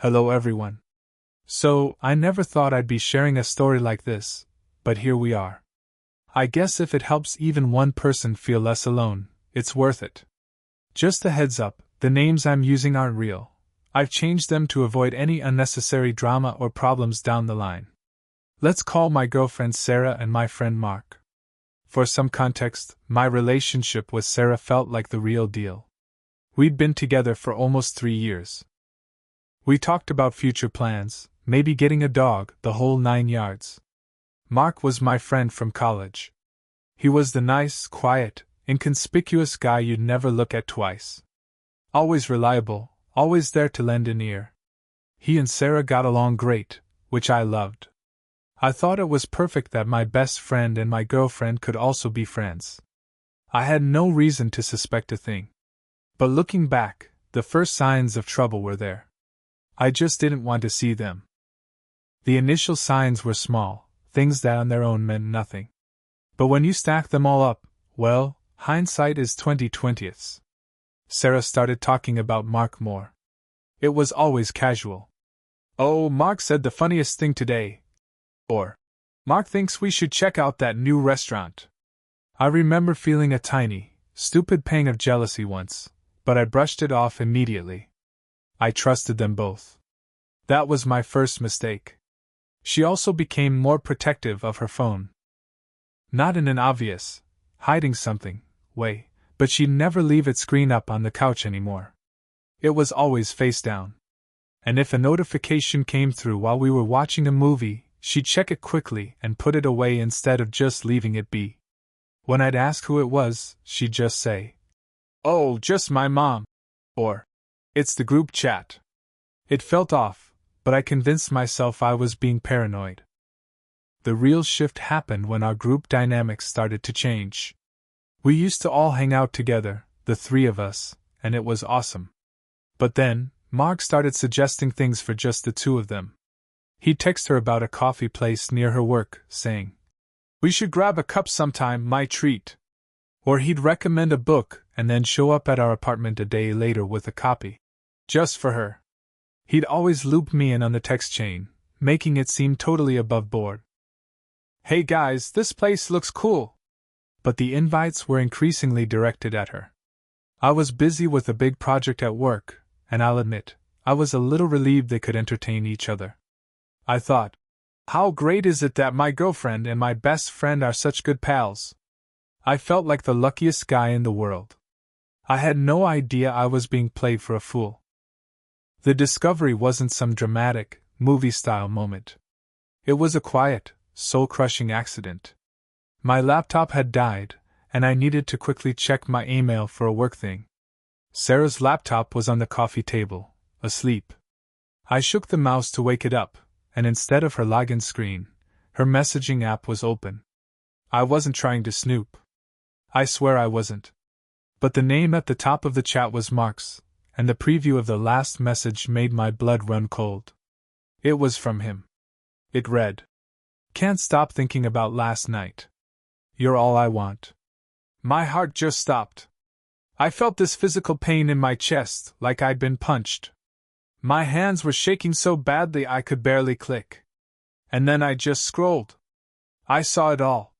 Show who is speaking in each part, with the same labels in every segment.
Speaker 1: Hello everyone. So, I never thought I'd be sharing a story like this, but here we are. I guess if it helps even one person feel less alone, it's worth it. Just a heads up, the names I'm using aren't real. I've changed them to avoid any unnecessary drama or problems down the line. Let's call my girlfriend Sarah and my friend Mark. For some context, my relationship with Sarah felt like the real deal. We'd been together for almost 3 years. We talked about future plans, maybe getting a dog, the whole 9 yards. Mark was my friend from college. He was the nice, quiet, inconspicuous guy you'd never look at twice. Always reliable, always there to lend an ear. He and Sarah got along great, which I loved. I thought it was perfect that my best friend and my girlfriend could also be friends. I had no reason to suspect a thing. But looking back, the first signs of trouble were there. I just didn't want to see them. The initial signs were small, things that on their own meant nothing. But when you stack them all up, well, hindsight is 20/20ths. Sarah started talking about Mark more. It was always casual. "Oh, Mark said the funniest thing today." Or, "Mark thinks we should check out that new restaurant." I remember feeling a tiny, stupid pang of jealousy once, but I brushed it off immediately. I trusted them both. That was my first mistake. She also became more protective of her phone. Not in an obvious, hiding something, way, but she'd never leave its screen up on the couch anymore. It was always face down. And if a notification came through while we were watching a movie, she'd check it quickly and put it away instead of just leaving it be. When I'd ask who it was, she'd just say, "Oh, just my mom," or, "It's the group chat." It felt off, but I convinced myself I was being paranoid. The real shift happened when our group dynamics started to change. We used to all hang out together, the 3 of us, and it was awesome. But then, Mark started suggesting things for just the 2 of them. He'd text her about a coffee place near her work, saying, "We should grab a cup sometime, my treat." Or he'd recommend a book and then show up at our apartment a day later with a copy. Just for her. He'd always loop me in on the text chain, making it seem totally above board. "Hey guys, this place looks cool." But the invites were increasingly directed at her. I was busy with a big project at work, and I'll admit, I was a little relieved they could entertain each other. I thought, how great is it that my girlfriend and my best friend are such good pals? I felt like the luckiest guy in the world. I had no idea I was being played for a fool. The discovery wasn't some dramatic, movie-style moment. It was a quiet, soul-crushing accident. My laptop had died, and I needed to quickly check my email for a work thing. Sarah's laptop was on the coffee table, asleep. I shook the mouse to wake it up, and instead of her login screen, her messaging app was open. I wasn't trying to snoop. I swear I wasn't. But the name at the top of the chat was Mark's, and the preview of the last message made my blood run cold. It was from him. It read, "Can't stop thinking about last night. You're all I want." My heart just stopped. I felt this physical pain in my chest, like I'd been punched. My hands were shaking so badly I could barely click. And then I just scrolled. I saw it all.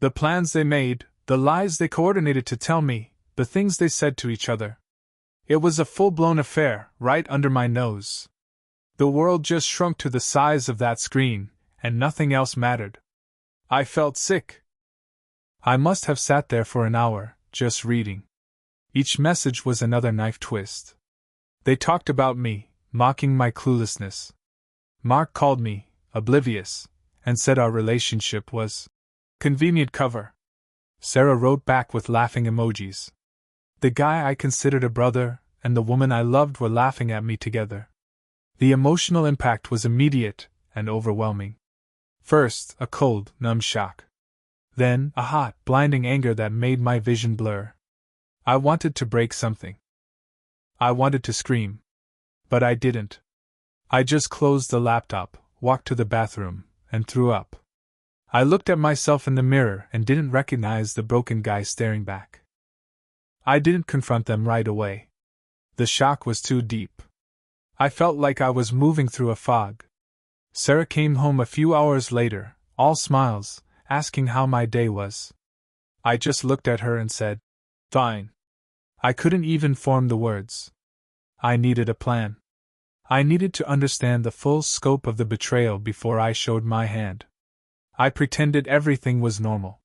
Speaker 1: The plans they made, the lies they coordinated to tell me, the things they said to each other. It was a full-blown affair, right under my nose. The world just shrunk to the size of that screen, and nothing else mattered. I felt sick. I must have sat there for an hour, just reading. Each message was another knife twist. They talked about me, mocking my cluelessness. Mark called me oblivious, and said our relationship was convenient cover. Sarah wrote back with laughing emojis. The guy I considered a brother and the woman I loved were laughing at me together. The emotional impact was immediate and overwhelming. First, a cold, numb shock. Then, a hot, blinding anger that made my vision blur. I wanted to break something. I wanted to scream. But I didn't. I just closed the laptop, walked to the bathroom, and threw up. I looked at myself in the mirror and didn't recognize the broken guy staring back. I didn't confront them right away. The shock was too deep. I felt like I was moving through a fog. Sarah came home a few hours later, all smiles, asking how my day was. I just looked at her and said, "Fine." I couldn't even form the words. I needed a plan. I needed to understand the full scope of the betrayal before I showed my hand. I pretended everything was normal.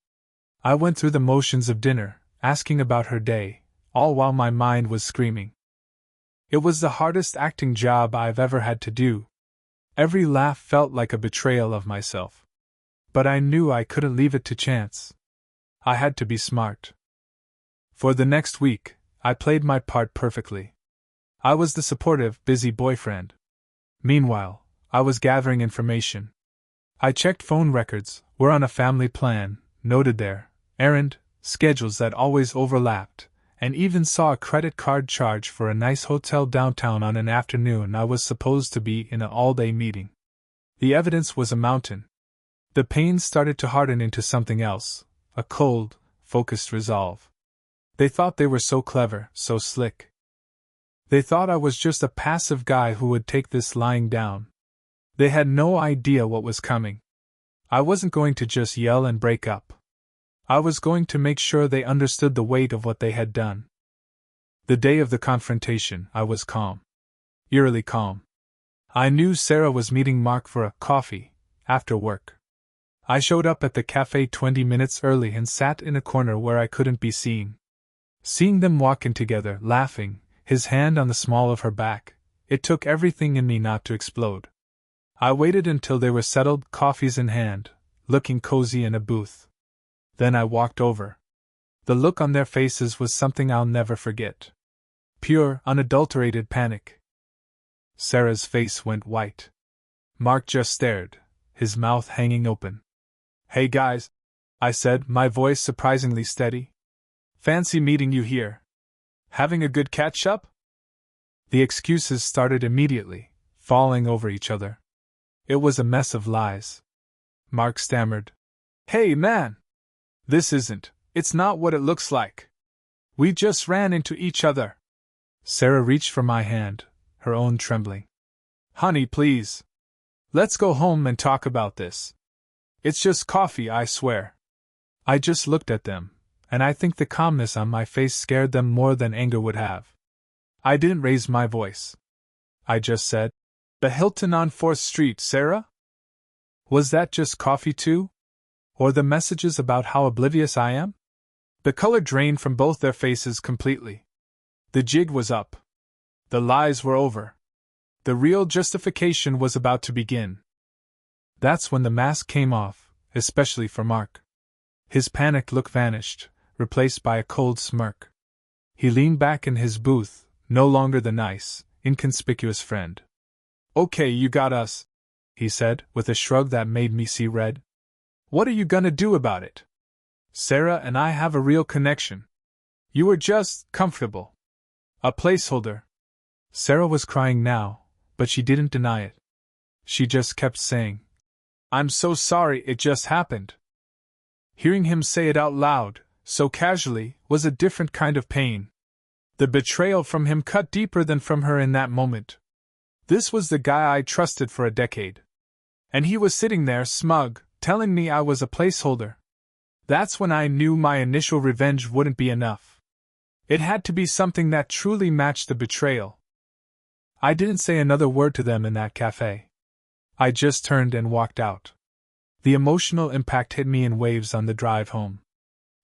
Speaker 1: I went through the motions of dinner, asking about her day, all while my mind was screaming. It was the hardest acting job I've ever had to do. Every laugh felt like a betrayal of myself. But I knew I couldn't leave it to chance. I had to be smart. For the next week, I played my part perfectly. I was the supportive, busy boyfriend. Meanwhile, I was gathering information. I checked phone records, were on a family plan, noted their errand, schedules that always overlapped, and even saw a credit card charge for a nice hotel downtown on an afternoon I was supposed to be in an all-day meeting. The evidence was a mountain. The pain started to harden into something else, a cold, focused resolve. They thought they were so clever, so slick. They thought I was just a passive guy who would take this lying down. They had no idea what was coming. I wasn't going to just yell and break up. I was going to make sure they understood the weight of what they had done. The day of the confrontation, I was calm. Eerily calm. I knew Sarah was meeting Mark for a coffee, after work. I showed up at the cafe 20 minutes early and sat in a corner where I couldn't be seen. Seeing them walk in together, laughing, his hand on the small of her back, it took everything in me not to explode. I waited until they were settled, coffees in hand, looking cozy in a booth. Then I walked over. The look on their faces was something I'll never forget. Pure, unadulterated panic. Sarah's face went white. Mark just stared, his mouth hanging open. "Hey guys," I said, my voice surprisingly steady. "Fancy meeting you here. Having a good catch-up?" The excuses started immediately, falling over each other. It was a mess of lies. Mark stammered. "Hey man! It's not what it looks like. We just ran into each other." Sarah reached for my hand, her own trembling. "Honey, please. Let's go home and talk about this. It's just coffee, I swear." I just looked at them, and I think the calmness on my face scared them more than anger would have. I didn't raise my voice. I just said, "The Hilton on 4th Street, Sarah?" Was that just coffee too? Or the messages about how oblivious I am? The color drained from both their faces completely. The jig was up. The lies were over. The real justification was about to begin. That's when the mask came off, especially for Mark. His panicked look vanished, replaced by a cold smirk. He leaned back in his booth, no longer the nice, inconspicuous friend. "Okay, you got us," he said, with a shrug that made me see red. "What are you gonna do about it? Sarah and I have a real connection. You were just comfortable. A placeholder." Sarah was crying now, but she didn't deny it. She just kept saying, "I'm so sorry it just happened." Hearing him say it out loud, so casually, was a different kind of pain. The betrayal from him cut deeper than from her in that moment. This was the guy I trusted for a decade. And he was sitting there, smug, telling me I was a placeholder. That's when I knew my initial revenge wouldn't be enough. It had to be something that truly matched the betrayal. I didn't say another word to them in that cafe. I just turned and walked out. The emotional impact hit me in waves on the drive home.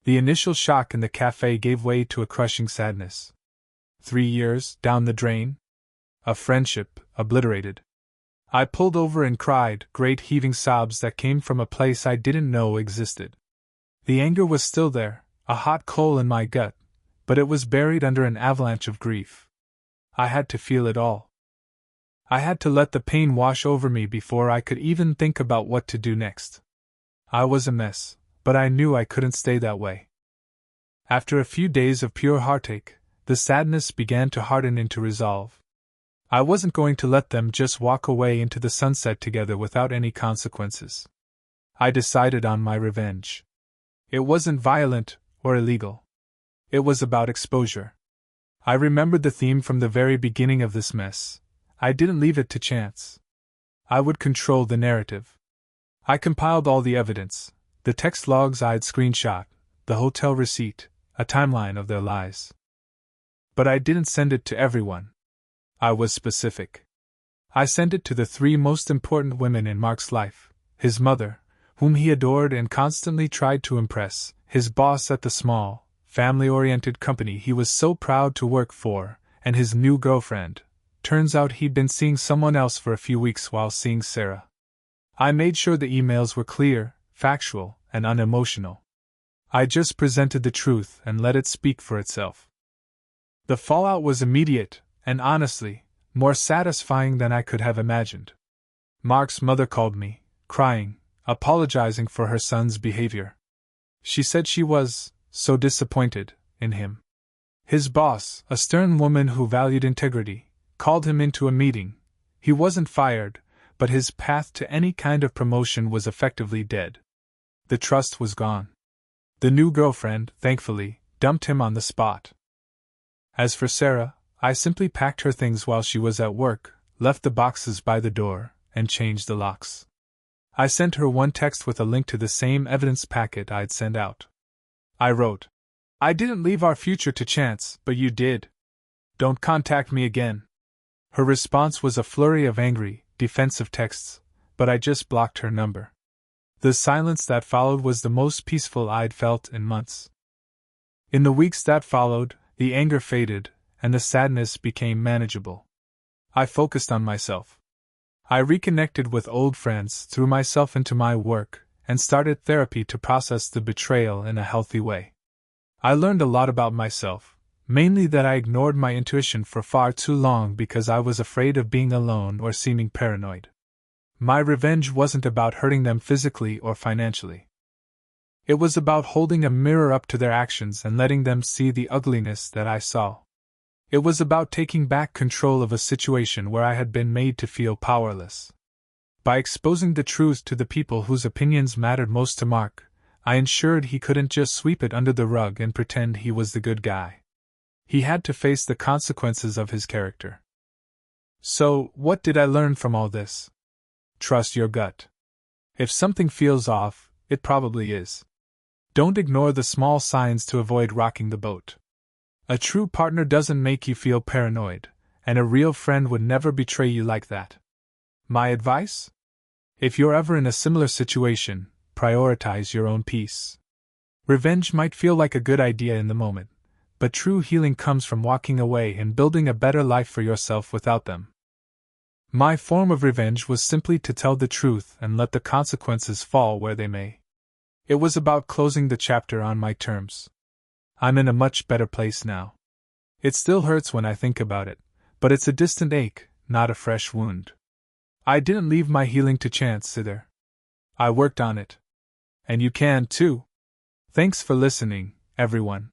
Speaker 1: The initial shock in the cafe gave way to a crushing sadness. 3 years down the drain? A friendship obliterated. I pulled over and cried, great heaving sobs that came from a place I didn't know existed. The anger was still there, a hot coal in my gut, but it was buried under an avalanche of grief. I had to feel it all. I had to let the pain wash over me before I could even think about what to do next. I was a mess, but I knew I couldn't stay that way. After a few days of pure heartache, the sadness began to harden into resolve. I wasn't going to let them just walk away into the sunset together without any consequences. I decided on my revenge. It wasn't violent or illegal. It was about exposure. I remembered the theme from the very beginning of this mess. I didn't leave it to chance. I would control the narrative. I compiled all the evidence, the text logs I'd screenshot, the hotel receipt, a timeline of their lies. But I didn't send it to everyone. I was specific. I sent it to the three most important women in Mark's life: his mother, whom he adored and constantly tried to impress, his boss at the small, family-oriented company he was so proud to work for, and his new girlfriend. Turns out he'd been seeing someone else for a few weeks while seeing Sarah. I made sure the emails were clear, factual, and unemotional. I just presented the truth and let it speak for itself. The fallout was immediate, and honestly, more satisfying than I could have imagined. Mark's mother called me, crying, apologizing for her son's behavior. She said she was so disappointed in him. His boss, a stern woman who valued integrity, called him into a meeting. He wasn't fired, but his path to any kind of promotion was effectively dead. The trust was gone. The new girlfriend, thankfully, dumped him on the spot. As for Sarah, I simply packed her things while she was at work, left the boxes by the door, and changed the locks. I sent her one text with a link to the same evidence packet I'd sent out. I wrote, "I didn't leave our future to chance, but you did. Don't contact me again." Her response was a flurry of angry, defensive texts, but I just blocked her number. The silence that followed was the most peaceful I'd felt in months. In the weeks that followed, the anger faded, and the sadness became manageable. I focused on myself. I reconnected with old friends, threw myself into my work, and started therapy to process the betrayal in a healthy way. I learned a lot about myself, mainly that I ignored my intuition for far too long because I was afraid of being alone or seeming paranoid. My revenge wasn't about hurting them physically or financially. It was about holding a mirror up to their actions and letting them see the ugliness that I saw. It was about taking back control of a situation where I had been made to feel powerless. By exposing the truth to the people whose opinions mattered most to Mark, I ensured he couldn't just sweep it under the rug and pretend he was the good guy. He had to face the consequences of his character. So, what did I learn from all this? Trust your gut. If something feels off, it probably is. Don't ignore the small signs to avoid rocking the boat. A true partner doesn't make you feel paranoid, and a real friend would never betray you like that. My advice? If you're ever in a similar situation, prioritize your own peace. Revenge might feel like a good idea in the moment, but true healing comes from walking away and building a better life for yourself without them. My form of revenge was simply to tell the truth and let the consequences fall where they may. It was about closing the chapter on my terms. I'm in a much better place now. It still hurts when I think about it, but it's a distant ache, not a fresh wound. I didn't leave my healing to chance either. I worked on it. And you can too. Thanks for listening, everyone.